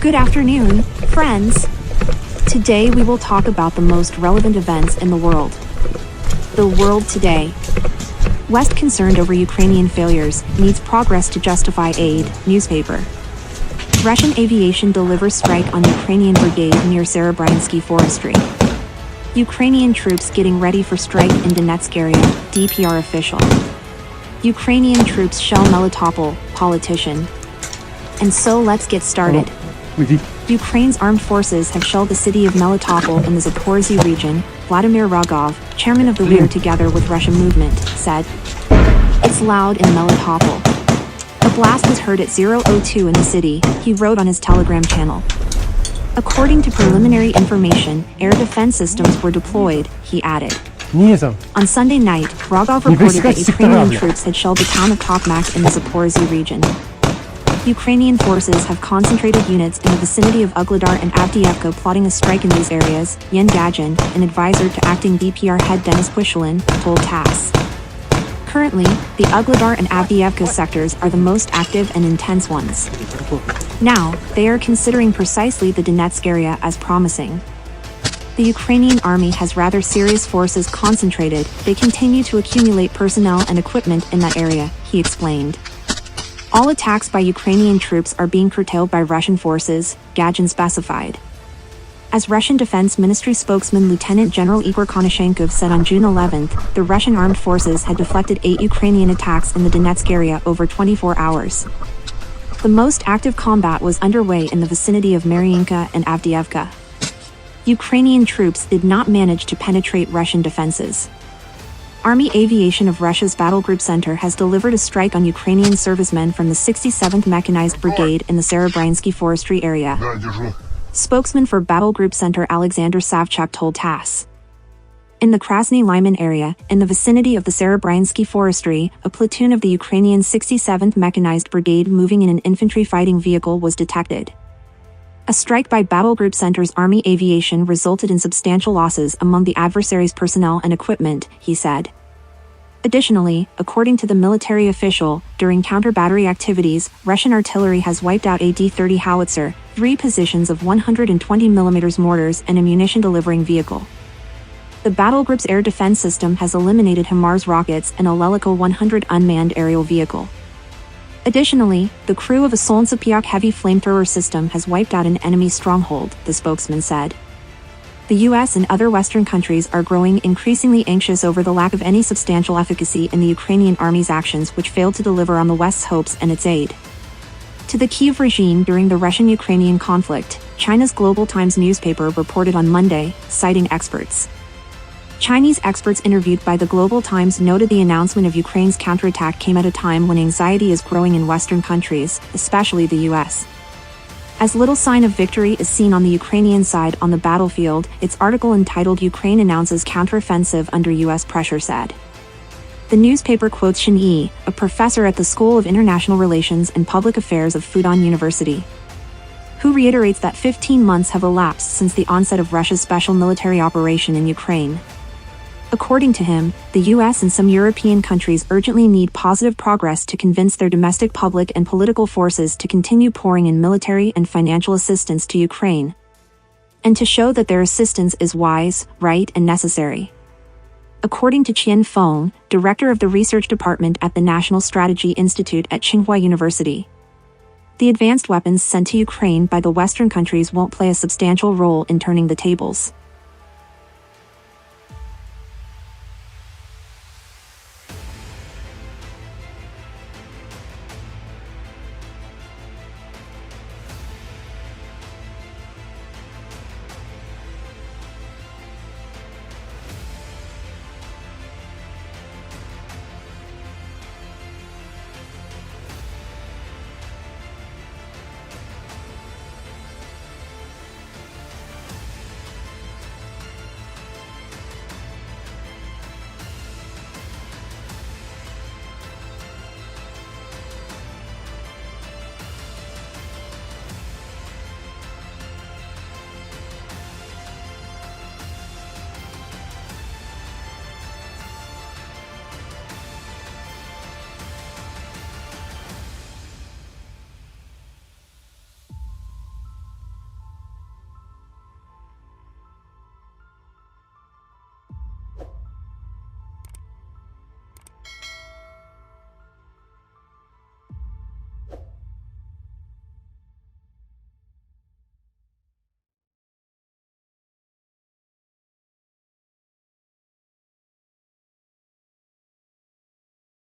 Good afternoon, friends. Today we will talk about the most relevant events in the world. The world today. West concerned over Ukrainian failures, needs progress to justify aid, newspaper. Russian aviation delivers strike on Ukrainian brigade near Serebrynsky forestry. Ukrainian troops getting ready for strike in Donetsk area, DPR official. Ukrainian troops shell Melitopol, politician. And so let's get started. Ukraine's armed forces have shelled the city of Melitopol in the Zaporizhzhia region. Vladimir Rogov, chairman of the We're Together with Russia movement, said. It's loud in Melitopol. A blast was heard at 0:02 in the city, he wrote on his Telegram channel. According to preliminary information, air defense systems were deployed, he added. On Sunday night, Rogov reported that Ukrainian troops had shelled the town of Tokmak in the Zaporizhzhia region. Ukrainian forces have concentrated units in the vicinity of Ugledar and Avdiivka plotting a strike in these areas, Yen Gagin, an advisor to acting DPR head Denis Pushilin, told TASS. Currently, the Ugledar and Avdiivka sectors are the most active and intense ones. Now, they are considering precisely the Donetsk area as promising. The Ukrainian army has rather serious forces concentrated, they continue to accumulate personnel and equipment in that area, he explained. All attacks by Ukrainian troops are being curtailed by Russian forces, Gagin specified. As Russian Defense Ministry spokesman Lieutenant General Igor Konashenkov said on June 11, the Russian armed forces had deflected 8 Ukrainian attacks in the Donetsk area over 24 hours. The most active combat was underway in the vicinity of Mariinka and Avdiivka. Ukrainian troops did not manage to penetrate Russian defenses. Army Aviation of Russia's Battle Group Center has delivered a strike on Ukrainian servicemen from the 67th Mechanized Brigade in the Serebrynsky forestry area. Spokesman for Battle Group Center Alexander Savchuk told TASS. In the Krasny Lyman area, in the vicinity of the Serebrynsky forestry, a platoon of the Ukrainian 67th Mechanized Brigade moving in an infantry fighting vehicle was detected. A strike by Battle Group Center's Army Aviation resulted in substantial losses among the adversary's personnel and equipment, he said. Additionally, according to the military official, during counter-battery activities, Russian artillery has wiped out a D-30 howitzer, 3 positions of 120mm mortars and a munition-delivering vehicle. The battle group's air defense system has eliminated HIMARS rockets and a Lelico 100 unmanned aerial vehicle. Additionally, the crew of a Solntsepyak heavy flamethrower system has wiped out an enemy stronghold, the spokesman said. The US and other Western countries are growing increasingly anxious over the lack of any substantial efficacy in the Ukrainian army's actions which failed to deliver on the West's hopes and its aid to the Kyiv regime during the Russian-Ukrainian conflict, China's Global Times newspaper reported on Monday, citing experts. Chinese experts interviewed by the Global Times noted the announcement of Ukraine's counterattack came at a time when anxiety is growing in Western countries, especially the US. As little sign of victory is seen on the Ukrainian side on the battlefield, its article entitled Ukraine Announces Counteroffensive Under US Pressure said. The newspaper quotes Shin Yi, a professor at the School of International Relations and Public Affairs of Fudan University, who reiterates that 15 months have elapsed since the onset of Russia's special military operation in Ukraine. According to him, the US and some European countries urgently need positive progress to convince their domestic public and political forces to continue pouring in military and financial assistance to Ukraine, and to show that their assistance is wise, right, and necessary. According to Qian Feng, director of the research department at the National Strategy Institute at Tsinghua University, the advanced weapons sent to Ukraine by the Western countries won't play a substantial role in turning the tables.